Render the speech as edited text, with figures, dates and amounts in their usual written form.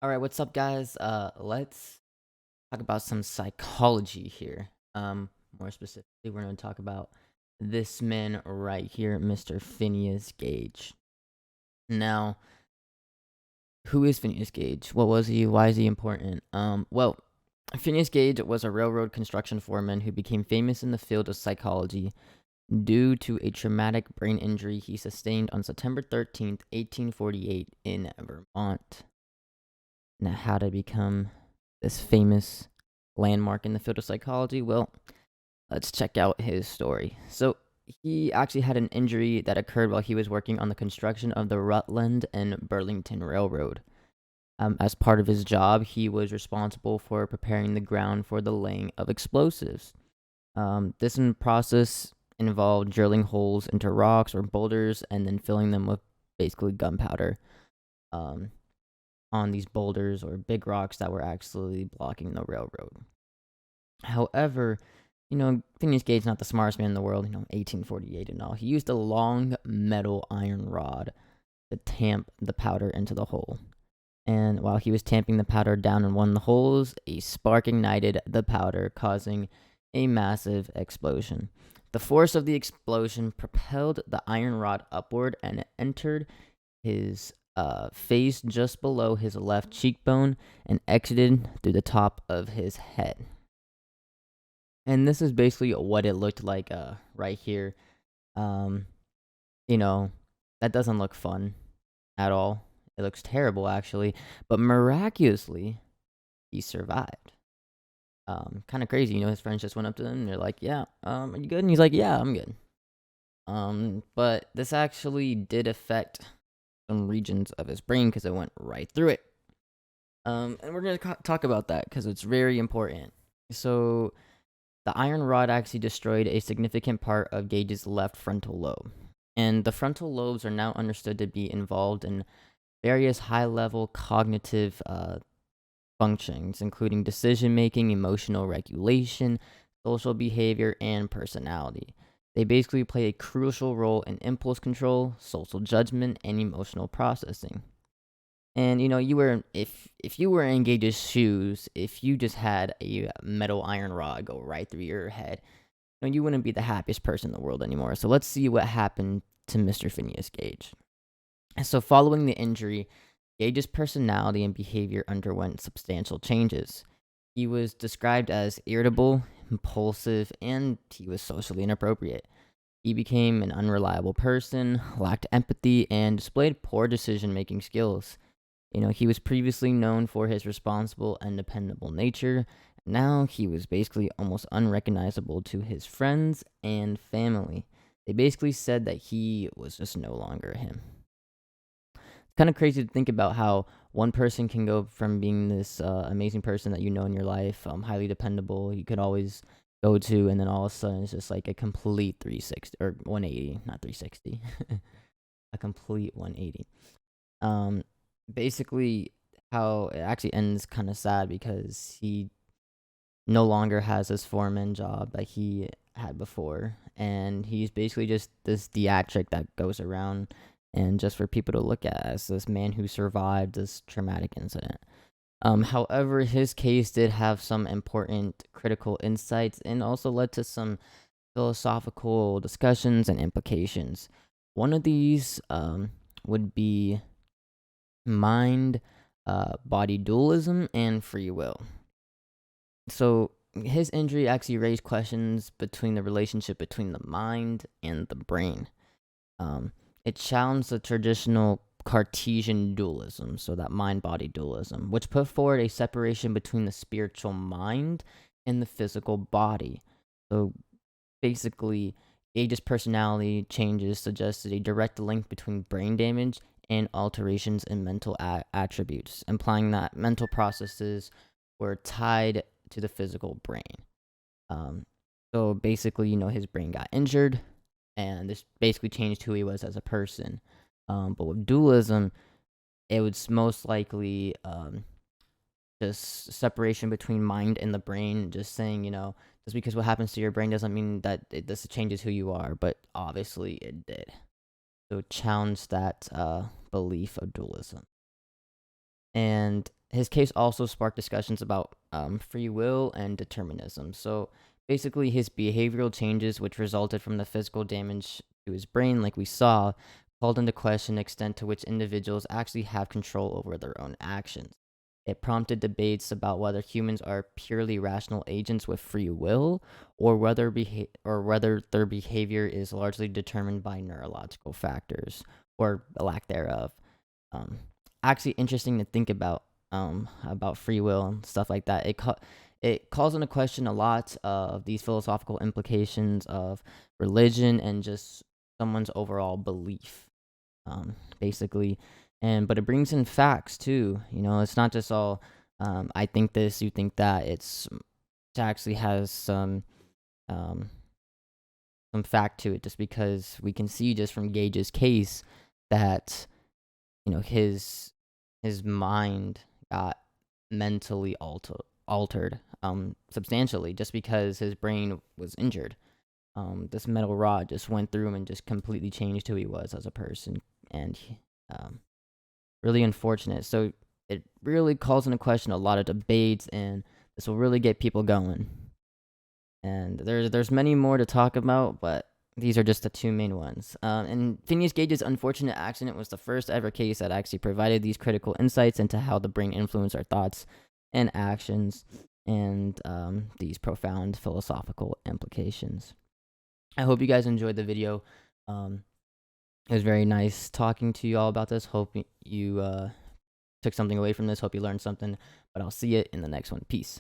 All right, what's up, guys? Let's talk about some psychology here. More specifically, we're going to talk about this man right here, Mr. Phineas Gage. Now, who is Phineas Gage? What was he? Why is he important? Well, Phineas Gage was a railroad construction foreman who became famous in the field of psychology due to a traumatic brain injury he sustained on September 13th, 1848, in Vermont. Now, how to become this famous landmark in the field of psychology? Well, let's check out his story. So, he actually had an injury that occurred while he was working on the construction of the Rutland and Burlington Railroad. As part of his job, he was responsible for preparing the ground for the laying of explosives. This process involved drilling holes into rocks or boulders and then filling them with basically gunpowder. Um, on these boulders or big rocks that were actually blocking the railroad. However, Phineas Gage's not the smartest man in the world, 1848 and all. He used a long metal iron rod to tamp the powder into the hole. And while he was tamping the powder down in one of the holes, a spark ignited the powder, causing a massive explosion. The force of the explosion propelled the iron rod upward and it entered his face just below his left cheekbone and exited through the top of his head. And this is basically what it looked like right here. Um, that doesn't look fun at all. It looks terrible, actually. But miraculously, he survived. Kind of crazy. His friends just went up to him and they're like, yeah, are you good? And he's like, yeah, I'm good. But this actually did affect some regions of his brain because it went right through it. And we're going to talk about that because it's very important. So, the iron rod actually destroyed a significant part of Gage's left frontal lobe. And the frontal lobes are now understood to be involved in various high level cognitive functions, including decision making, emotional regulation, social behavior, and personality. They basically play a crucial role in impulse control, social judgment, and emotional processing. And you were if you were in Gage's shoes, if you just had a metal iron rod go right through your head, you wouldn't be the happiest person in the world anymore. So let's see what happened to Mr. Phineas Gage. So following the injury, Gage's personality and behavior underwent substantial changes. He was described as irritable, impulsive, and he was socially inappropriate. He became an unreliable person, lacked empathy, and displayed poor decision making skills. He was previously known for his responsible and dependable nature. Now he was basically almost unrecognizable to his friends and family. They basically said that he was just no longer him. It's kind of crazy to think about how one person can go from being this amazing person that in your life, highly dependable, you could always go to, and then all of a sudden it's just like a complete 360 or 180, not 360, a complete 180. Basically, how it actually ends kind of sad because he no longer has his foreman job that he had before, and he's basically just this theatric that goes around and just for people to look at as this man who survived this traumatic incident. However, his case did have some important critical insights and also led to some philosophical discussions and implications. One of these would be mind body dualism and free will. So, his injury actually raised questions between the relationship between the mind and the brain. It challenged the traditional Cartesian dualism, so that mind body dualism, which put forward a separation between the spiritual mind and the physical body. So basically, Gage's personality changes suggested a direct link between brain damage and alterations in mental attributes, implying that mental processes were tied to the physical brain. So basically, his brain got injured, and this basically changed who he was as a person. But with dualism, it was most likely just separation between mind and the brain, just saying, just because what happens to your brain doesn't mean that this changes who you are, but obviously it did. So challenge that belief of dualism. And his case also sparked discussions about free will and determinism. So basically, his behavioral changes, which resulted from the physical damage to his brain, like we saw, called into question the extent to which individuals actually have control over their own actions. It prompted debates about whether humans are purely rational agents with free will, or whether their behavior is largely determined by neurological factors or a lack thereof. Um, Actually, interesting to think about free will and stuff like that. It calls into question a lot of these philosophical implications of religion and just someone's overall belief, basically. But it brings in facts too. It's not just all I think this, you think that. It actually has um, some fact to it, just because we can see just from Gage's case that his mind got mentally altered substantially, just because his brain was injured. This metal rod just went through him and just completely changed who he was as a person, and really unfortunate. So it really calls into question a lot of debates, and this will really get people going. And there's many more to talk about, but these are just the two main ones. And Phineas Gage's unfortunate accident was the first ever case that actually provided these critical insights into how the brain influences our thoughts and actions, and these profound philosophical implications. I hope you guys enjoyed the video. It was very nice talking to you all about this. Hope you took something away from this. Hope you learned something. But I'll see you in the next one. Peace.